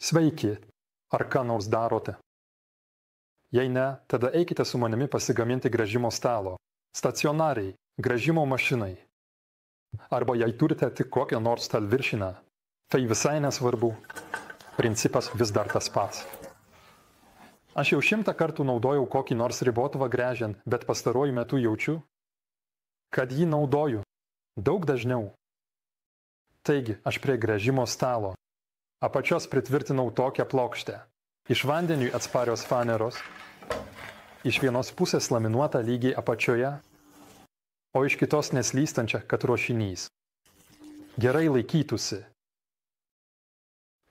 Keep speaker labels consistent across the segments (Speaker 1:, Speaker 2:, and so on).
Speaker 1: Sveiki, ar ką nors darote? Jei ne, tada eikite su manimi pasigaminti gręžimo stalo, stacionariai, gręžimo mašinai. Arba jei turite tik kokią nors stalviršiną, tai visai nesvarbu. Principas vis dar tas pats. Aš jau 100 kartų naudojau kokį nors ribotuvą gręžiant, bet pastaruoju metu jaučiu, kad jį naudoju daug dažniau. Taigi, aš prie gręžimo stalo. Apačios pritvirtinau tokią plokštę. Iš vandeniui atsparios faneros, iš vienos pusės laminuota lygiai apačioje, o iš kitos neslystančia, kad ruošinys gerai laikytųsi.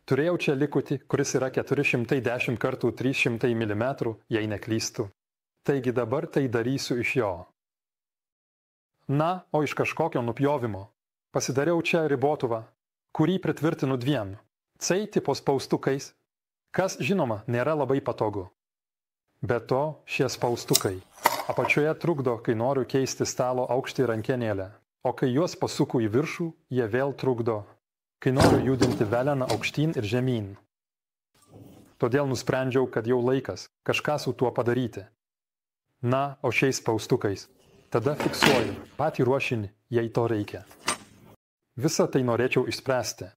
Speaker 1: Turėjau čia likutį, kuris yra 410 x 300 mm, jei neklystu. Taigi dabar tai darysiu iš jo. Na, o iš kažkokio nupjovimo pasidariau čia ribotuvą, kurį pritvirtinu 2 C tipo spaustukais, kas, žinoma, nėra labai patogu. Be to, šie spaustukai apačioje trukdo, kai noriu keisti stalo aukštį rankenėlę, o kai juos pasuku į viršų, jie vėl trukdo, kai noriu judinti veleną aukštyn ir žemyn. Todėl nusprendžiau, kad jau laikas kažką su tuo padaryti. Na, o šiais spaustukais tada fiksuoju patį ruošinį, jei to reikia. Visą tai norėčiau išspręsti,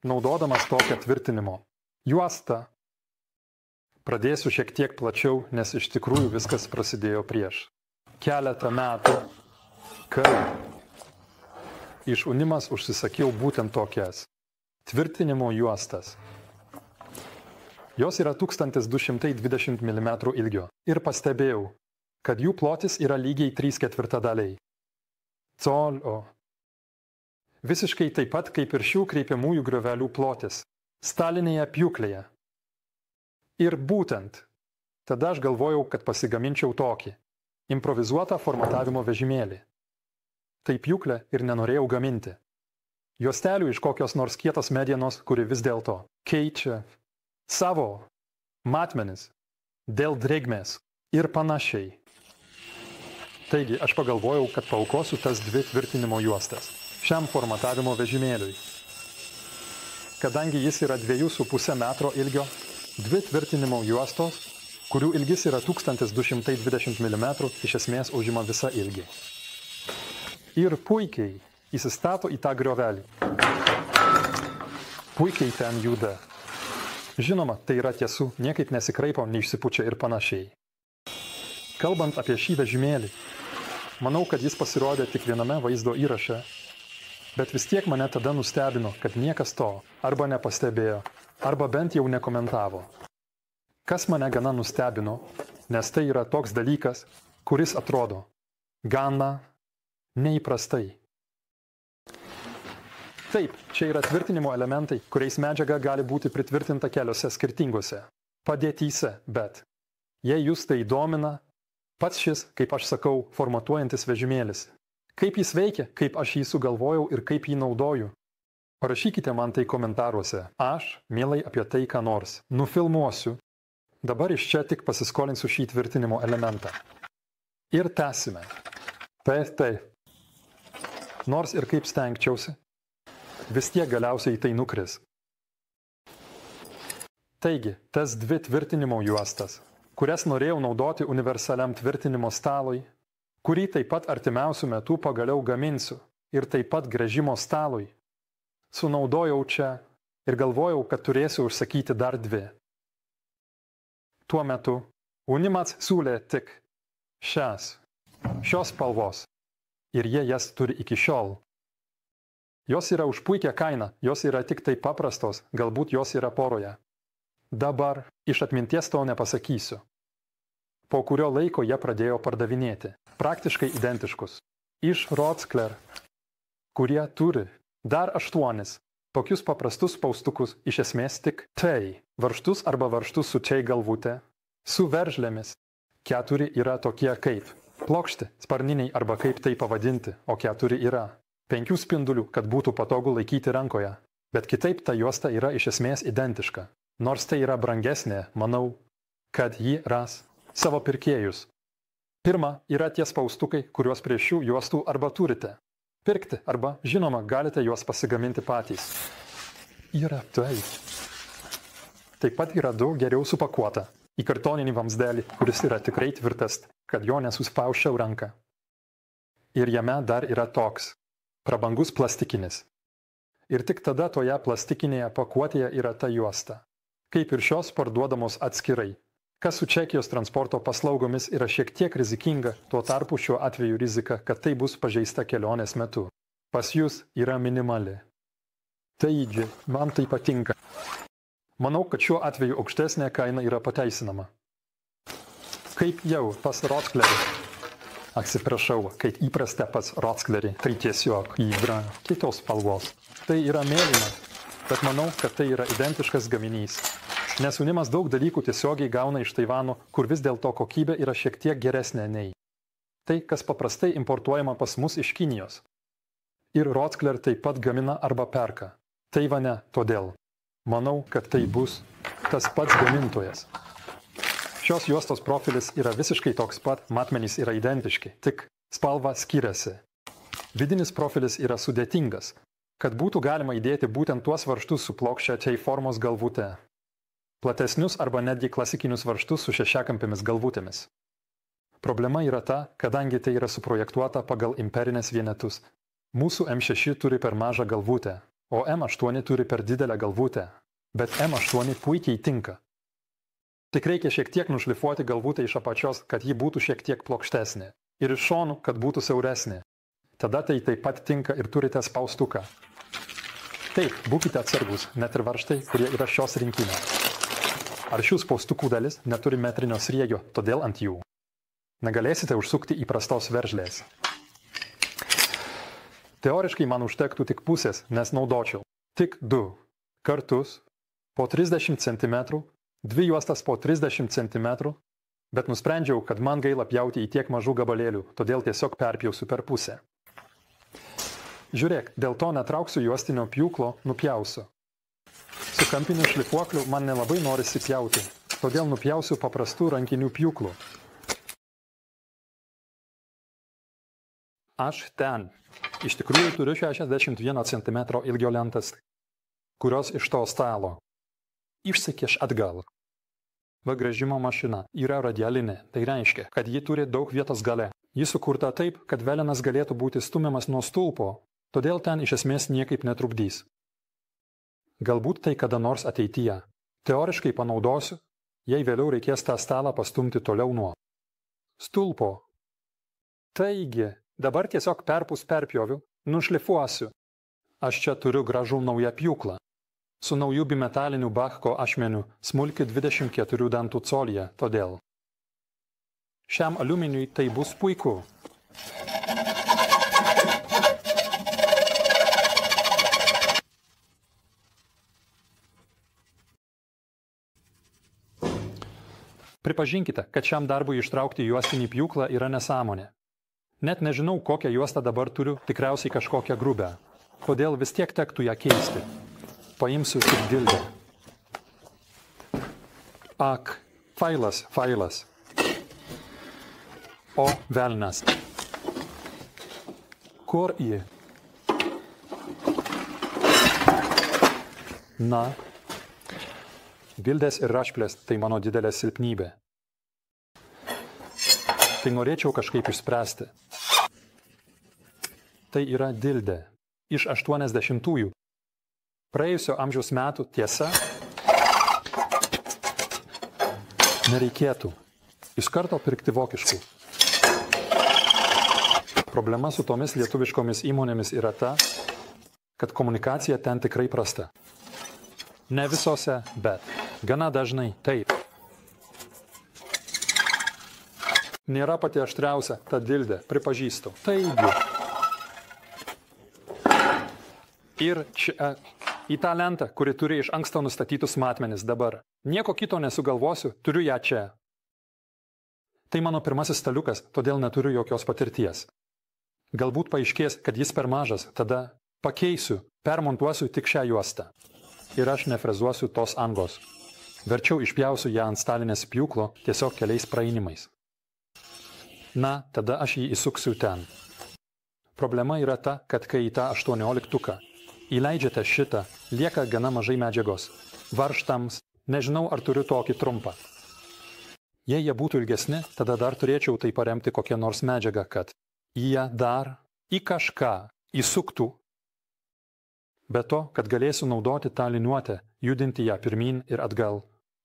Speaker 1: naudodamas tokią tvirtinimo juostą. Pradėsiu šiek tiek plačiau, nes iš tikrųjų viskas prasidėjo prieš keletą metų, kai iš Unimas užsisakiau būtent tokias tvirtinimo juostas. Jos yra 1220 mm ilgio ir pastebėjau, kad jų plotis yra lygiai 3/4 colio. Visiškai taip pat kaip ir šių kreipiamųjų griovelių plotis stalinėje pjūklėje. Ir būtent tada aš galvojau, kad pasigaminčiau tokį improvizuotą formatavimo vežimėlį. Tai pjūklę ir nenorėjau gaminti. Juostelių iš kokios nors kietos medienos, kuri vis dėlto keičia savo matmenis dėl drėgmės ir panašiai. Taigi aš pagalvojau, kad paaukosiu tas 2 tvirtinimo juostas šiam formatavimo vežimėliui. Kadangi jis yra 2,5 metro ilgio, 2 tvirtinimo juostos, kurių ilgis yra 1220 mm, iš esmės užima visą ilgį. Ir puikiai įsistato į tą griovelį. Puikiai ten juda. Žinoma, tai yra tiesų, niekaip nesikraipo, neišsipučia ir panašiai. Kalbant apie šį vežimėlį, manau, kad jis pasirodė tik viename vaizdo įraše, bet vis tiek mane tada nustebino, kad niekas to arba nepastebėjo, arba bent jau nekomentavo. Kas mane gana nustebino, nes tai yra toks dalykas, kuris atrodo gana neįprastai. Taip, čia yra tvirtinimo elementai, kuriais medžiaga gali būti pritvirtinta keliose skirtingose padėtyse, bet jei jūs tai domina, pats šis, kaip aš sakau, formatuojantis vežimėlis. Kaip jis veikia, kaip aš jį sugalvojau ir kaip jį naudoju? Parašykite man tai komentaruose. Aš, mielai apie tai ką nors, nufilmuosiu. Dabar iš čia tik pasiskolinsiu šį tvirtinimo elementą. Ir tęsime. Taip. Nors ir kaip stengčiausi, vis tiek galiausiai tai nukris. Taigi, tas 2 tvirtinimo juostas, kurias norėjau naudoti universaliam tvirtinimo stalui, kurį taip pat artimiausių metų pagaliau gaminsiu ir taip pat gręžimo stalui, sunaudojau čia ir galvojau, kad turėsiu užsakyti dar 2. Tuo metu Unimas siūlė tik šios spalvos ir jie jas turi iki šiol. Jos yra už puikią kainą, jos yra tik taip paprastos, galbūt jos yra poroje. Dabar iš atminties to nepasakysiu. Po kurio laiko jie pradėjo pardavinėti praktiškai identiškus iš Rockler, kurie turi dar 8 tokius paprastus spaustukus, iš esmės tik tai varžtus arba varžtus su čia galvutė, su veržlėmis. 4 yra tokie kaip plokšti, sparniniai arba kaip tai pavadinti, o 4 yra 5 spindulių, kad būtų patogu laikyti rankoje. Bet kitaip ta juosta yra iš esmės identiška. Nors tai yra brangesnė, manau, kad ji ras savo pirkėjus. Pirma, yra tie spaustukai, kuriuos prie šių juostų arba turite pirkti, arba, žinoma, galite juos pasigaminti patys. Yra taip. Taip pat yra 2 geriau supakuota į kartoninį vamzdelį, kuris yra tikrai tvirtas, kad jo nesuspausčiau ranką. Ir jame dar yra toks prabangus plastikinis. Ir tik tada toje plastikinėje pakuotėje yra ta juosta. Kaip ir šios parduodamos atskirai. Kas su Čekijos transporto paslaugomis yra šiek tiek rizikinga, tuo tarpu šiuo atveju rizika, kad tai bus pažeista kelionės metu. Pas jūs yra minimali. Taigi, man tai patinka. Manau, kad šiuo atveju aukštesnė kaina yra pateisinama. Kaip jau pas Rotsklerį. Atsiprašau, kaip įprasta pas Rotsklerį, tai tiesiog yra kitos spalvos. Tai yra mėlyna, bet manau, kad tai yra identiškas gaminys. Nesunimas daug dalykų tiesiogiai gauna iš Taivano, kur vis dėlto kokybė yra šiek tiek geresnė nei tai, kas paprastai importuojama pas mus iš Kinijos. Ir Rotskler taip pat gamina arba perka. Taivane todėl. Manau, kad tai bus tas pats gamintojas. Šios juostos profilis yra visiškai toks pat, matmenys yra identiški, tik spalva skiriasi. Vidinis profilis yra sudėtingas, kad būtų galima įdėti būtent tuos varžtus su plokščia T formos galvute. Platesnius arba netgi klasikinius varžtus su šešiakampėmis galvutėmis. Problema yra ta, kadangi tai yra suprojektuota pagal imperinės vienetus. Mūsų M6 turi per mažą galvutę, o M8 turi per didelę galvutę, bet M8 puikiai tinka. Tik reikia šiek tiek nušlifuoti galvutę iš apačios, kad ji būtų šiek tiek plokštesnė. Ir iš šonų, kad būtų siauresnė. Tada tai taip pat tinka ir turite spaustuką. Taip, būkite atsargus, net ir varžtai, kurie yra šios rinkinio. Ar šių spaustukų dalis neturi metrinio sriegio, todėl ant jų negalėsite užsukti įprastos veržlės. Teoriškai man užtektų tik pusės, nes naudočiau tik 2 kartus po 30 cm, 2 juostas po 30 cm, bet nusprendžiau, kad man gaila pjauti į tiek mažų gabalėlių, todėl tiesiog perpjausiu per pusę. Žiūrėk, dėl to netrauksiu juostinio pjūklo, nupjausiu. Su kampiniu šlifuokliu man nelabai norisi pjauti, todėl nupjausiu paprastų rankinių pjūklų. Aš ten. Iš tikrųjų turiu 61 cm ilgio lentas, kurios iš to stalo. Išsikiš atgal. Va gręžimo mašina yra radialinė, tai reiškia, kad ji turi daug vietos gale. Ji sukurta taip, kad velenas galėtų būti stumiamas nuo stulpo, todėl ten iš esmės niekaip netrukdys. Galbūt tai kada nors ateityje. Teoriškai panaudosiu, jei vėliau reikės tą stalą pastumti toliau nuo stulpo. Taigi, dabar tiesiog perpjoviu, nušlifuosiu. Aš čia turiu gražų naują pjūklą. Su nauju bimetaliniu Bachko ašmeniu smulki 24 dantų colyje, todėl. Šiam aliuminiui tai bus puiku. Pripažinkite, kad šiam darbui ištraukti juostinį pjūklą yra nesąmonė. Net nežinau, kokią juostą dabar turiu, tikriausiai kažkokią grubę. Todėl vis tiek tektų ją keisti. Paimsiu tik dildę. Ak, failas. O, velnas. Kur ji? Na, dildės ir rašplės tai mano didelė silpnybė. Tai norėčiau kažkaip išspręsti. Tai yra dildė. Iš 80-ųjų. Praėjusio amžiaus metų tiesa. Nereikėtų. Iš karto pirkti vokiškų. Problema su tomis lietuviškomis įmonėmis yra ta, kad komunikacija ten tikrai prasta. Ne visose, bet gana dažnai taip. Nėra pati aštriausia ta dildė, pripažįstu. Taigi. Ir čia, į tą lentą, kuri turi iš anksto nustatytus matmenis dabar. Nieko kito nesugalvosiu, turiu ją čia. Tai mano pirmasis staliukas, todėl neturiu jokios patirties. Galbūt paaiškės, kad jis per mažas, tada pakeisiu, permontuosiu tik šią juostą. Ir aš nefrezuosiu tos angos. Verčiau išpjausiu ją ant stalinės pjūklo tiesiog keliais praeinimais. Na, tada aš jį įsuksiu ten. Problema yra ta, kad kai į tą 18-tuką įleidžiate šitą, lieka gana mažai medžiagos. Varžtams, Nežinau, ar turiu tokį trumpą. Jei jie būtų ilgesni, tada dar turėčiau tai paremti kokią nors medžiagą, kad jie dar į kažką įsuktų. Be to, kad galėsiu naudoti tą liniuotę, judinti ją pirmyn ir atgal.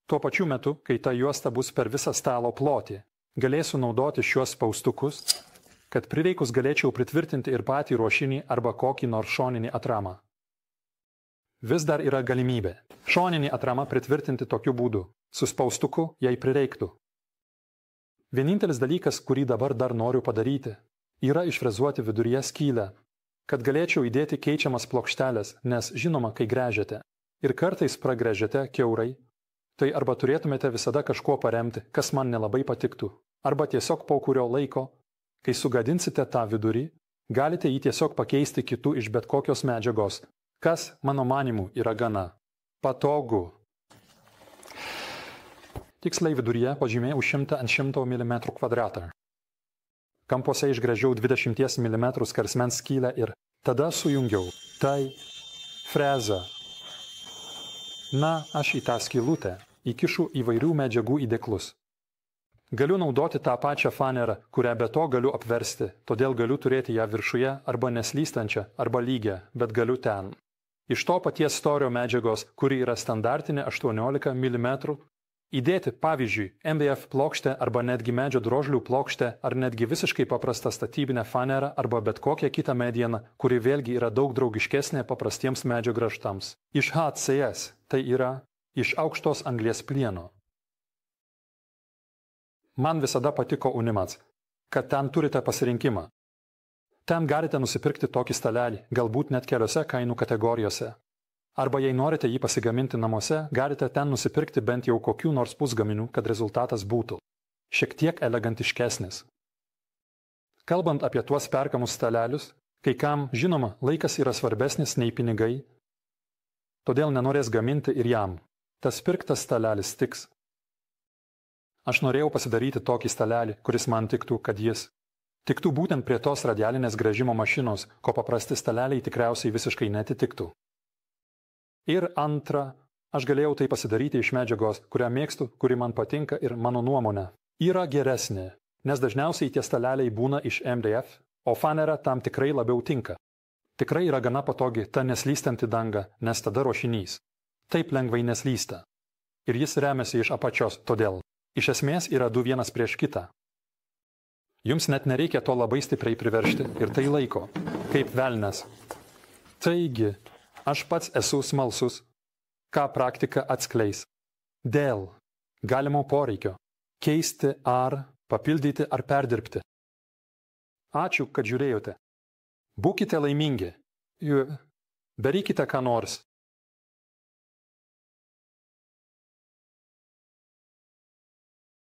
Speaker 1: Tuo pačiu metu, kai ta juosta bus per visą stalo plotį, galėsiu naudoti šiuos spaustukus, kad prireikus galėčiau pritvirtinti ir patį ruošinį arba kokį nors šoninį atramą. Vis dar yra galimybė šoninį atramą pritvirtinti tokiu būdu, su spaustuku, jei prireiktų. Vienintelis dalykas, kurį dabar dar noriu padaryti, yra išfrezuoti viduryje skylę, kad galėčiau įdėti keičiamas plokštelės, nes žinoma, kai gręžiate ir kartais pragręžiate kiaurai, tai arba turėtumėte visada kažkuo paremti, kas man nelabai patiktų, arba tiesiog po kurio laiko, kai sugadinsite tą vidurį, galite jį tiesiog pakeisti kitų iš bet kokios medžiagos, kas, mano manimu, yra gana patogu. Tiksliai viduryje pažymėjau 100 ant 100 mm kvadratą. Kampuose išgręžiau 20 mm skersmens skylę ir tada sujungiau tai frezą. Na, aš į tą skylutę įkišu įvairių medžiagų įdėklus. Galiu naudoti tą pačią fanerą, kurią be to galiu apversti, todėl galiu turėti ją viršuje arba neslystančią, arba lygią, bet galiu ten. Iš to paties storio medžiagos, kuri yra standartinė 18 mm, įdėti, pavyzdžiui, MDF plokštę arba netgi medžio drožlių plokštę ar netgi visiškai paprastą statybinę fanerą arba bet kokią kitą medieną, kuri vėlgi yra daug draugiškesnė paprastiems medžio grąžtams. Iš HCS, tai yra iš aukštos anglies plieno. Man visada patiko Unimats, kad ten turite pasirinkimą. Ten galite nusipirkti tokį stalelį, galbūt net keliose kainų kategorijose. Arba jei norite jį pasigaminti namuose, galite ten nusipirkti bent jau kokių nors pusgaminių, kad rezultatas būtų šiek tiek elegantiškesnis. Kalbant apie tuos perkamus stalelius, kai kam, žinoma, laikas yra svarbesnis nei pinigai, todėl nenorės gaminti ir jam. Tas pirktas stalelis tiks. Aš norėjau pasidaryti tokį stalelį, kuris man tiktų, kad jis tiktų būtent prie tos radialinės gręžimo mašinos, ko paprasti staleliai tikriausiai visiškai netitiktų. Ir antra, aš galėjau tai pasidaryti iš medžiagos, kurią mėgstu, kuri man patinka ir mano nuomonė yra geresnė, nes dažniausiai tie staleliai būna iš MDF, o fanera tam tikrai labiau tinka. Tikrai yra gana patogi ta neslystanti danga, nes tada ruošinys taip lengvai neslysta. Ir jis remiasi iš apačios, todėl iš esmės yra du vienas prieš kitą. Jums net nereikia to labai stipriai priveržti ir tai laiko, kaip velnias. Taigi, aš pats esu smalsus, ką praktika atskleis. Dėl galimo poreikio keisti ar papildyti ar perdirbti. Ačiū, kad žiūrėjote. Būkite laimingi. Darykite ką nors.